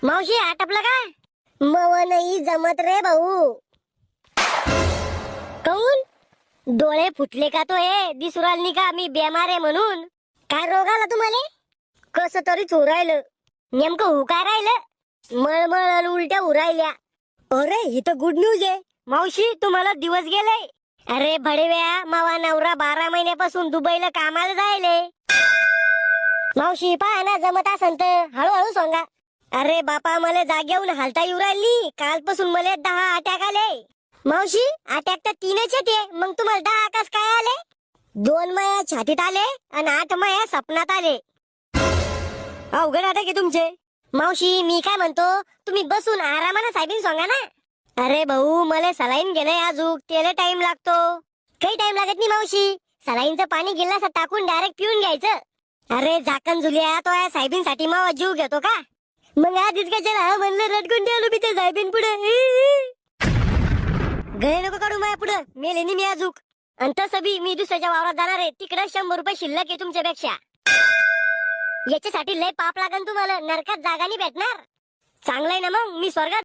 मावशी आटपलं का? मव नाही जमत रे भाऊ. काऊन? डोळे फुटले का? तो हे दिसू राहिली का मी बेमार आहे म्हणून? काय रोग आला तुम्हाला? कसं तरी चोरायलं. नेमकं होऊ काय राहिलं? मळमळ आणि उलट्या होऊ राहिल्या. अरे ही तर गुड न्यूज आहे. मावशी तुम्हाला दिवस गेले. अरे भडव्या, मावा नवरा 12 महिन्यापासून दुबईला कामाला जायले. मावशी पहा ना, जमत असन तर हळूहळू सांगा. अरे बापा, मला जागेहून हालता येऊ राहिली. कालपासून मला 10 अटॅक आले. मावशी अटॅक तर 3च येते, मग तुम्हाला 10 कस काय आले? 2 माया छातीत आले आणि 8 माया सपनात आले. अवघड अटॅक आहे तुमचे. मावशी मी काय म्हणतो, तुम्ही बसून आरामानं साहेबीन सांगा ना. अरे भाऊ, मला सलाईन घेणं अजून त्याला टाइम लागतो. काही टाइम लागत नाही मावशी. सलाईनचं पाणी गिलासात टाकून डायरेक्ट पिऊन घ्यायचं. अरे झाकण झुलिया, तो या साहेबींसाठी मावा जीव घेतो का? मग आधीच का चला म्हणलं, रडकुंडी आलो मी त्या साहेबीन पुढे. गळे नको काढू माझ्या पुढं, मेले नाही मी अजूक. आणि तसं बी मी दुसऱ्याच्या वावरात जाणार आहे, तिकडे 100 रुपये शिल्लक आहे तुमच्यापेक्षा. याच्यासाठी लय पाप लागन तुम्हाला, नरकात जागा नाही भेटणार. चांगलंय ना, मग मी स्वर्गात